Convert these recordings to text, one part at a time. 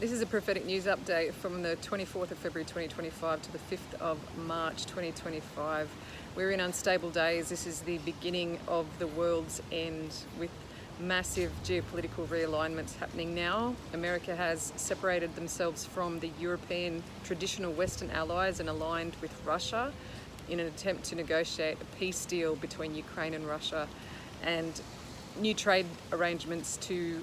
This is a prophetic news update from the 24th of February 2025 to the 5th of March 2025. We're in unstable days. This is the beginning of the world's end, with massive geopolitical realignments happening now. America has separated themselves from the European traditional Western allies and aligned with Russia in an attempt to negotiate a peace deal between Ukraine and Russia, and new trade arrangements to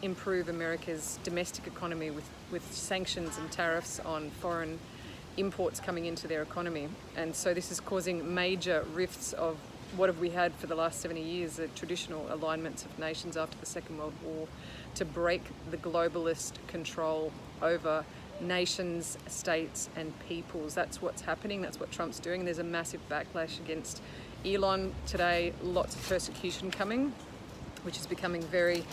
improve America's domestic economy with sanctions and tariffs on foreign imports coming into their economy. And so this is causing major rifts of what have we had for the last 70 years, the traditional alignments of nations after the Second World War, to break the globalist control over nations, states and peoples. That's what's happening, that's what Trump's doing. There's a massive backlash against Elon today, lots of persecution coming, which is becoming very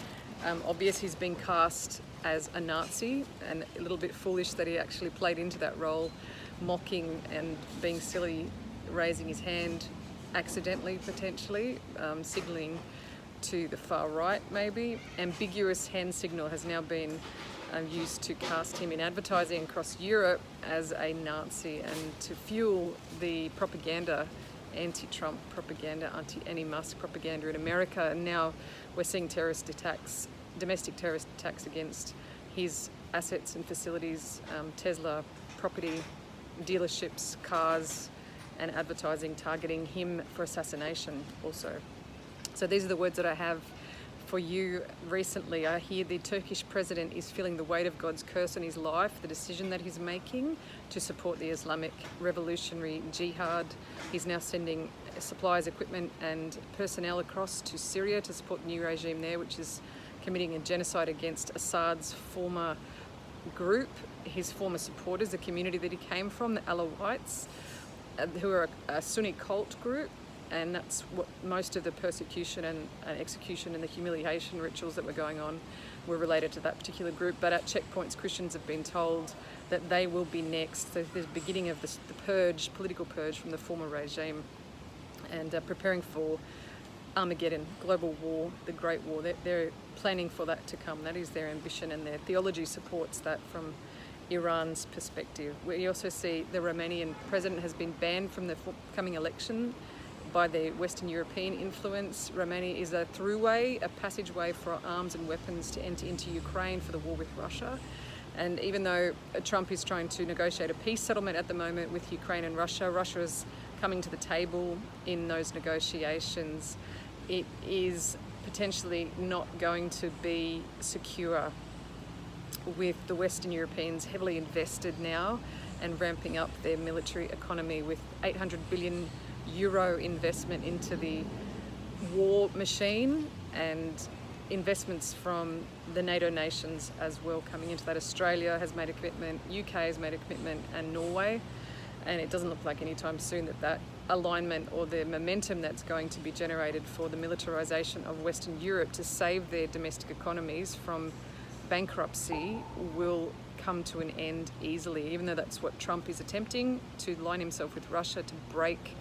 obvious. He's been cast as a Nazi, and a little bit foolish that he actually played into that role, mocking and being silly, raising his hand accidentally, potentially, signalling to the far right maybe. Ambiguous hand signal has now been used to cast him in advertising across Europe as a Nazi and to fuel the propaganda, anti-Trump propaganda, anti-Musk propaganda in America. And now we're seeing domestic terrorist attacks against his assets and facilities, Tesla property, dealerships, cars, and advertising targeting him for assassination also. So these are the words that I have for you recently. I hear the Turkish president is feeling the weight of God's curse on his life, the decision that he's making to support the Islamic Revolutionary Jihad. He's now sending supplies, equipment and personnel across to Syria to support the new regime there, which is committing a genocide against Assad's former group, his former supporters, the community that he came from, the Alawites, who are a Sunni cult group. And that's what most of the persecution and execution and the humiliation rituals that were going on were related to that particular group. But at checkpoints, Christians have been told that they will be next. So the beginning of the purge, political purge from the former regime, and preparing for Armageddon, global war, the Great War. They're planning for that to come. That is their ambition, and their theology supports that from Iran's perspective. We also see the Romanian president has been banned from the coming election by the Western European influence. Romania is a throughway, a passageway for arms and weapons to enter into Ukraine for the war with Russia. And even though Trump is trying to negotiate a peace settlement at the moment with Ukraine and Russia, Russia is coming to the table in those negotiations. It is potentially not going to be secure, with the Western Europeans heavily invested now and ramping up their military economy with 800 billion euro investment into the war machine, and investments from the NATO nations as well coming into that. Australia has made a commitment, UK has made a commitment, and Norway. And it doesn't look like anytime soon that alignment or the momentum that's going to be generated for the militarization of Western Europe to save their domestic economies from bankruptcy will come to an end easily, even though that's what Trump is attempting, to line himself with Russia to break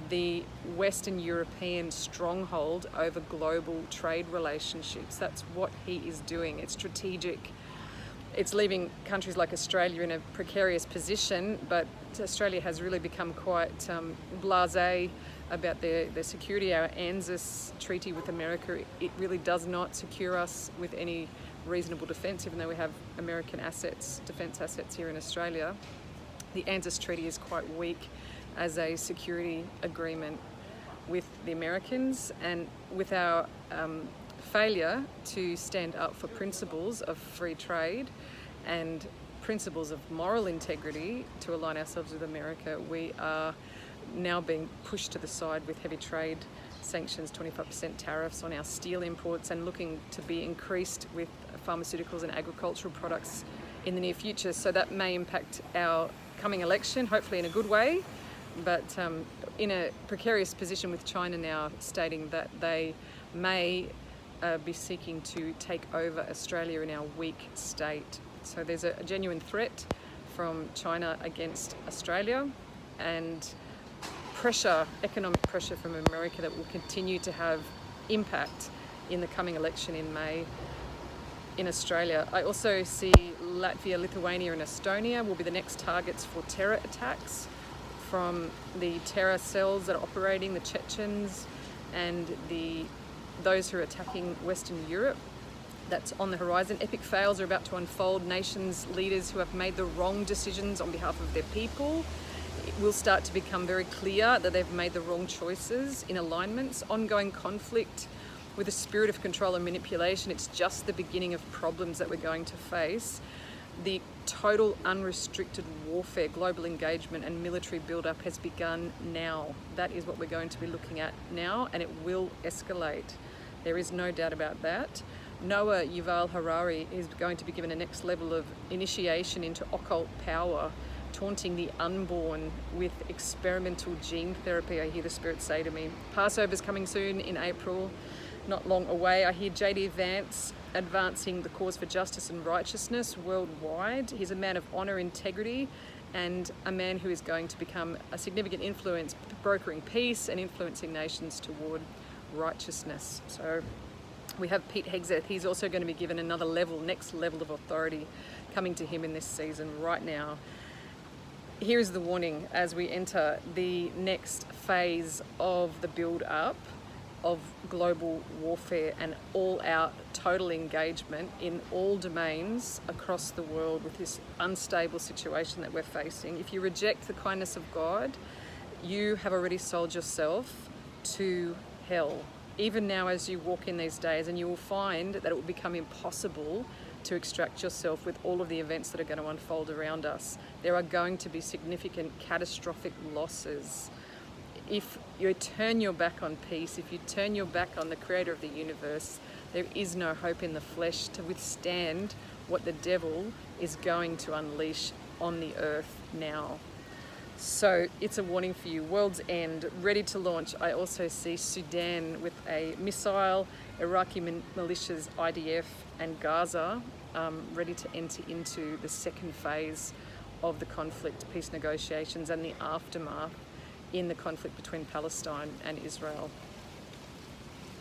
the Western European stronghold over global trade relationships. That's what he is doing. It's strategic. It's leaving countries like Australia in a precarious position, but Australia has really become quite blasé about their security. Our ANZUS treaty with America, it really does not secure us with any reasonable defence, even though we have American assets, defence assets here in Australia. The ANZUS treaty is quite weak as a security agreement with the Americans, and with our failure to stand up for principles of free trade and principles of moral integrity to align ourselves with America, we are now being pushed to the side with heavy trade sanctions, 25% tariffs on our steel imports, and looking to be increased with pharmaceuticals and agricultural products in the near future. So that may impact our coming election, hopefully in a good way, but in a precarious position with China now stating that they may be seeking to take over Australia in our weak state. So there's a genuine threat from China against Australia, and pressure, economic pressure from America that will continue to have impact in the coming election in May in Australia. I also see Latvia, Lithuania and Estonia will be the next targets for terror attacks from the terror cells that are operating, the Chechens and those who are attacking Western Europe. That's on the horizon. Epic fails are about to unfold. Nations, leaders who have made the wrong decisions on behalf of their people, it will start to become very clear that they've made the wrong choices in alignments. Ongoing conflict with a spirit of control and manipulation, it's just the beginning of problems that we're going to face. The total unrestricted warfare, global engagement and military build-up has begun now. That is what we're going to be looking at now, and it will escalate. There is no doubt about that. Noah Yuval Harari is going to be given a next level of initiation into occult power, taunting the unborn with experimental gene therapy, I hear the Spirit say to me. Passover's coming soon in April, not long away. I hear J.D. Vance advancing the cause for justice and righteousness worldwide. He's a man of honour, integrity, and a man who is going to become a significant influence, brokering peace and influencing nations toward righteousness. So we have Pete Hegseth. He's also going to be given another level, next level of authority coming to him in this season right now. Here is the warning as we enter the next phase of the build-up of global warfare and all-out total engagement in all domains across the world with this unstable situation that we're facing. If you reject the kindness of God, you have already sold yourself to hell. Even now as you walk in these days, and you will find that it will become impossible to extract yourself with all of the events that are going to unfold around us. There are going to be significant catastrophic losses. If you turn your back on peace, if you turn your back on the creator of the universe, there is no hope in the flesh to withstand what the devil is going to unleash on the earth now. So it's a warning for you. World's End, ready to launch. I also see Sudan with a missile, Iraqi militias, IDF and Gaza ready to enter into the second phase of the conflict, peace negotiations and the aftermath in the conflict between Palestine and Israel.